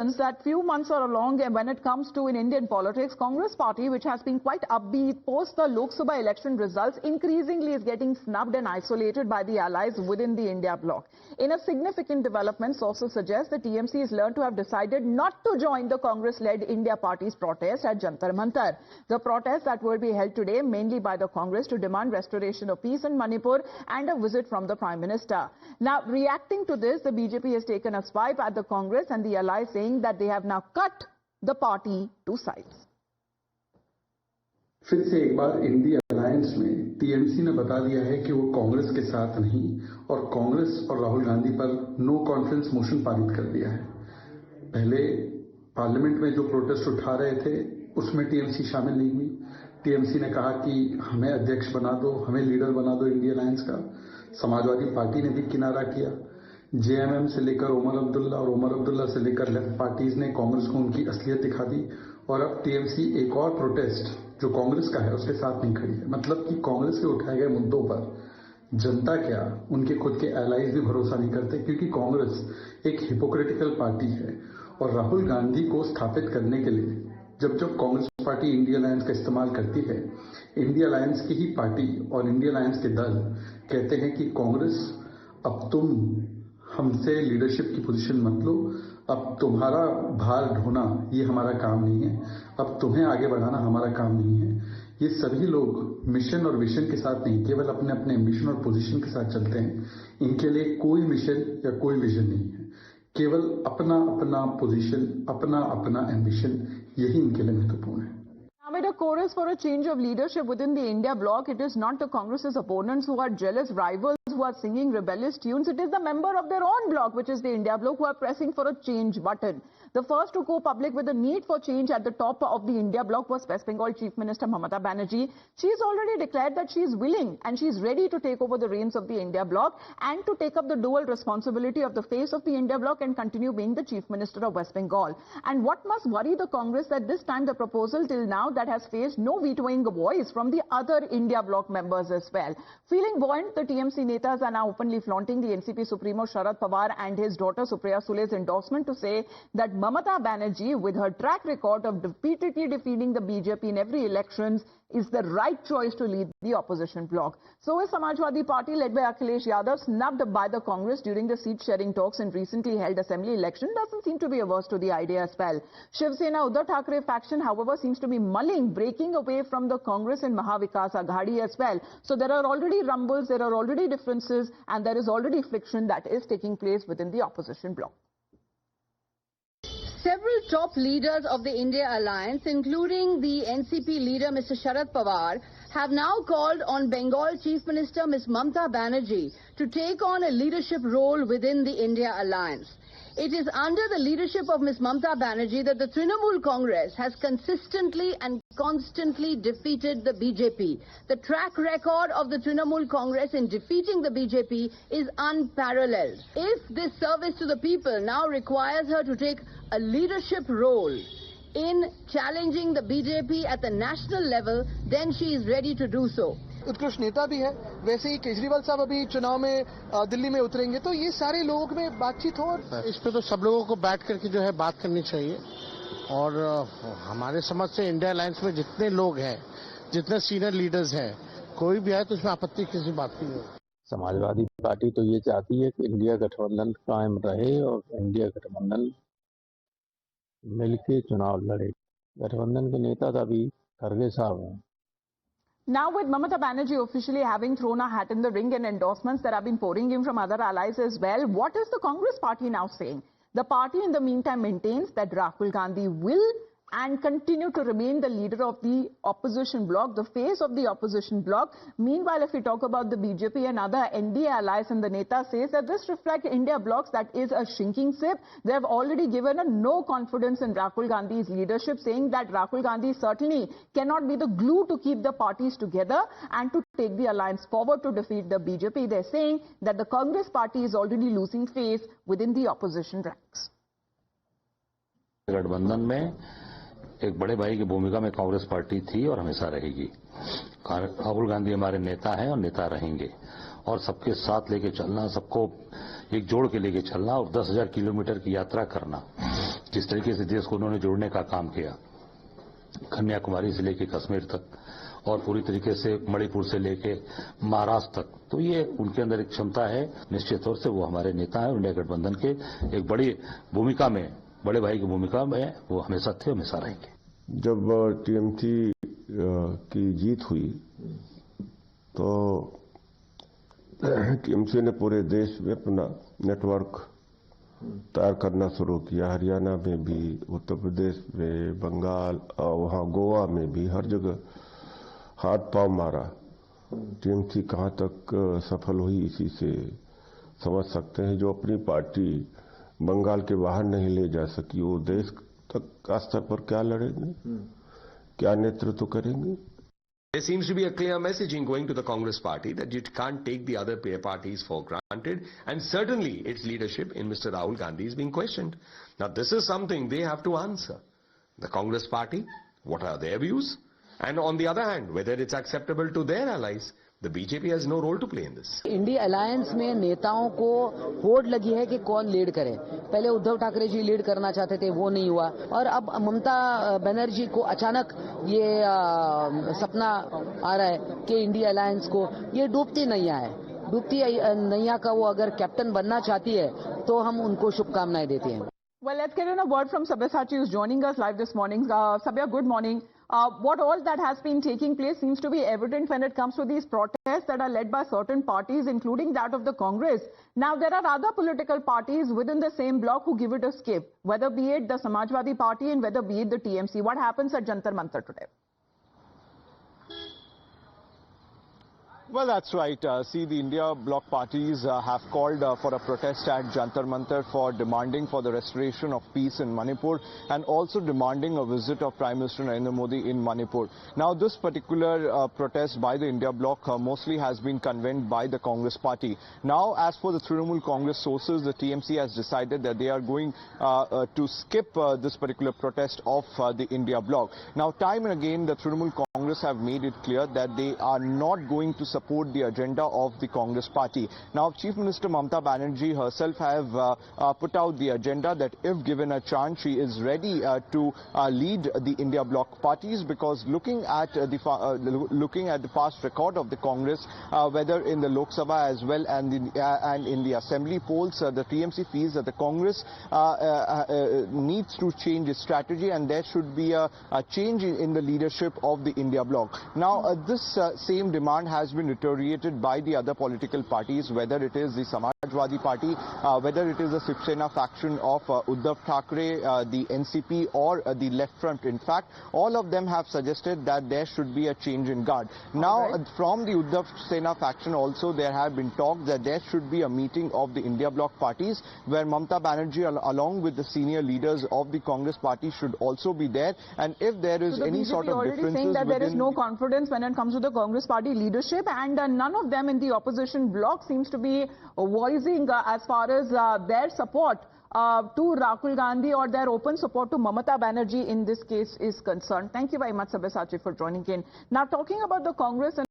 that few months are along when it comes to in Indian politics, Congress party, which has been quite upbeat post the Lok Sabha election results, increasingly is getting snubbed and isolated by the allies within the India bloc. In a significant development, sources suggest the TMC is learned to have decided not to join the Congress-led India party's protest at Jantar Mantar. The protest that will be held today mainly by the Congress to demand restoration of peace in Manipur and a visit from the Prime Minister. Now, reacting to this, the BJP has taken a swipe at the Congress and the allies, saying that they have now cut the party to size. फिर से एक बार India alliance में TMC ने बता दिया है कि वो कांग्रेस के साथ नहीं और कांग्रेस और राहुल गांधी पर नो कॉन्फिडेंस मोशन पारित कर दिया है। पहले पार्लियामेंट में जो प्रोटेस्ट उठा रहे थे उसमें टीएमसी शामिल नहीं हुई। टीएमसी ने कहा कि हमें अध्यक्ष बना दो, हमें लीडर बना दो इंडिया अलायंस का। समाजवादी पार्टी ने भी किनारा किया। जेएमएम से लेकर ओमर अब्दुल्ला और ओमर अब्दुल्ला से लेकर लेफ्ट पार्टीज ने कांग्रेस को उनकी असलियत दिखा दी और अब टीएमसी एक और प्रोटेस्ट जो कांग्रेस का है उसके साथ नहीं खड़ी है। मतलब कि कांग्रेस के उठाए गए मुद्दों पर जनता क्या, उनके खुद के एलाइज भी भरोसा नहीं करते, क्योंकि कांग्रेस एक हिपोक्रेटिकल पार्टी है और राहुल गांधी को स्थापित करने के लिए जब कांग्रेस पार्टी इंडिया अलायंस का इस्तेमाल करती है, इंडिया अलायंस की ही पार्टी और इंडिया अलायंस के दल कहते हैं कि कांग्रेस अब तुम हमसे लीडरशिप की पोजीशन मत लो, अब तुम्हारा भार ढोना ये हमारा काम नहीं है, अब तुम्हें आगे बढ़ाना हमारा काम नहीं है। ये सभी लोग मिशन और विजन के साथ नहीं, केवल अपने अपने मिशन और पोजीशन के साथ चलते हैं। इनके लिए कोई मिशन या कोई विजन नहीं है, केवल अपना अपना पोजीशन, अपना अपना एम्बिशन, यही इनके लिए महत्वपूर्ण है। Amid a chorus for a change of leadership within the India bloc, it is not the Congress's opponents who are jealous rivals who are singing rebellious tunes. It is the member of their own bloc, which is the India bloc, who are pressing for a change button. The first to go public with the need for change at the top of the India bloc was West Bengal Chief Minister Mamata Banerjee. She has already declared that she is willing and she is ready to take over the reins of the India bloc and to take up the dual responsibility of the face of the India bloc and continue being the Chief Minister of West Bengal. And what must worry the Congress that this time the proposal till now that has faced no vetoing voice from the other India bloc members as well. Feeling buoyant, the TMC netas are now openly flaunting the NCP Supremo Sharad Pawar and his daughter Supriya Sule's endorsement to say that Mamata Banerjee, with her track record of repeatedly defeating the BJP in every elections, is the right choice to lead the opposition bloc. So is Samajwadi Party led by Akhilesh Yadav, snubbed by the Congress during the seat-sharing talks in recently held assembly election, doesn't seem to be averse to the idea as well. Shiv Sena Uddhav Thackeray faction, however, seems to be mulling breaking away from the Congress and Mahavikas Aghadi as well. So there are already rumbles, there are already differences, and there is already friction that is taking place within the opposition bloc. Several top leaders of the India Alliance, including the NCP leader Mr. Sharad Pawar, have now called on Bengal Chief Minister Ms. Mamata Banerjee to take on a leadership role within the India Alliance. It is under the leadership of Ms. Mamata Banerjee that the Trinamool Congress has consistently and constantly defeated the BJP. The track record of the Trinamool Congress in defeating the BJP is unparalleled. If this service to the people now requires her to take a leadership role in challenging the BJP at the national level, then she is ready to do so. उत्कृष्ट नेता भी है, वैसे ही केजरीवाल साहब अभी चुनाव में दिल्ली में उतरेंगे, तो ये सारे लोगों में बातचीत हो। इस पे तो सब लोगों को बैठ करके जो है बात करनी चाहिए और हमारे समझ से इंडिया अलायंस में जितने लोग हैं, जितने सीनियर लीडर्स हैं, कोई भी है तो उसमें आपत्ति किसी बात की नहीं। समाजवादी पार्टी तो ये चाहती है कि इंडिया गठबंधन कायम रहे और इंडिया गठबंधन मिलके चुनाव लड़े। गठबंधन के नेता तो अभी खड़गे साहब हैं। Now with Mamata Banerjee officially having thrown a hat in the ring and endorsements that have been pouring in from other allies as well, what is the Congress party now saying? The party in the meantime maintains that Rahul Gandhi will and continue to remain the leader of the opposition bloc, the face of the opposition bloc. Meanwhile, if we talk about the BJP and other NDA allies, and the Neta says that this reflects India blocs that is a shrinking ship. They have already given a no confidence in Rahul Gandhi's leadership, saying that Rahul Gandhi certainly cannot be the glue to keep the parties together and to take the alliance forward to defeat the BJP. They're saying that the Congress party is already losing face within the opposition ranks. गठबंधन में एक बड़े भाई की भूमिका में Congress party थी और हमेशा रहेगी। राहुल गांधी हमारे नेता हैं और नेता रहेंगे और सबके साथ लेके चलना, सबको एक जोड़ के लेके चलना और 10,000 किलोमीटर की यात्रा करना, जिस तरीके से देश को उन्होंने जोड़ने का काम किया, कन्याकुमारी से लेकर कश्मीर तक और पूरी तरीके से मणिपुर से लेके महाराष्ट्र तक, तो ये उनके अंदर एक क्षमता है। निश्चित तौर से वो हमारे नेता हैं। इंडिया गठबंधन के एक बड़ी भूमिका में, बड़े भाई की भूमिका में वो हमेशा थे, हमेशा रहेंगे। जब टीएमसी की जीत हुई तो टीएमसी ने पूरे देश में अपना नेटवर्क तैयार करना शुरू किया। हरियाणा में भी, उत्तर प्रदेश में, बंगाल और वहाँ गोवा में भी, हर जगह हाथ पांव मारा। टीएमसी कहाँ तक सफल हुई इसी से समझ सकते हैं। जो अपनी पार्टी बंगाल के बाहर नहीं ले जा सकी, वो देश तक का स्तर पर क्या लड़ेंगे, क्या नेतृत्व करेंगे। There seems to be a clear messaging going to the Congress party that it can't take the other parties for granted, and certainly its leadership in Mr. Rahul Gandhi is being questioned. Now this is something they have to answer. The Congress party, what are their views? And on the other hand, whether it's acceptable to their allies. The BJP has no role to play in this. India alliance में नेताओं को होड़ लगी है कि कौन lead करे। पहले उद्धव ठाकरे जी लीड करना चाहते थे, वो नहीं हुआ, और अब ममता बनर्जी को अचानक ये सपना आ रहा है कि इंडिया अलायंस को, ये डूबती नैया है। डूबती नैया का वो अगर कैप्टन बनना चाहती है तो हम उनको शुभकामनाएं देते हैं। Well, let's get in a word from Sabyasachi, who's joining us live this morning. Sabya, good morning. What all that has been taking place seems to be evident when it comes to these protests that are led by certain parties, including that of the Congress. Now, there are other political parties within the same bloc who give it a skip, whether be it the Samajwadi Party and whether be it the TMC. What happens at Jantar Mantar today? Well, that's right. See, the India bloc parties have called for a protest at Jantar Mantar for demanding for the restoration of peace in Manipur and also demanding a visit of Prime Minister Narendra Modi in Manipur. Now, this particular protest by the India bloc mostly has been convened by the Congress party. Now, as for the Trinamool Congress sources, the TMC has decided that they are going to skip this particular protest of the India bloc. Now, time and again, the Trinamool Congress have made it clear that they are not going to support the agenda of the Congress party. Now, Chief Minister Mamta Banerjee herself have put out the agenda that if given a chance, she is ready to lead the India bloc parties, because looking at the past record of the Congress, whether in the Lok Sabha as well and in the Assembly polls, the TMC feels that the Congress needs to change its strategy, and there should be a change in the leadership of the India bloc. Now, this same demand has been reiterated by the other political parties, whether it is the Samajwadi Party, whether it is the Shiv Sena faction of Uddhav Thackeray, the NCP or the Left Front. In fact, all of them have suggested that there should be a change in guard. Now, from the Uddhav Sena faction also, there have been talks that there should be a meeting of the India bloc parties where Mamta Banerjee along with the senior leaders of the Congress party should also be there, and if there is any sort of differences saying that there is no confidence when it comes to the Congress party leadership, and none of them in the opposition bloc seems to be voicing as far as their support to Rahul Gandhi or their open support to Mamata Banerjee in this case is concerned. Thank you very much, Sabyasachi, for joining in. Now, talking about the Congress and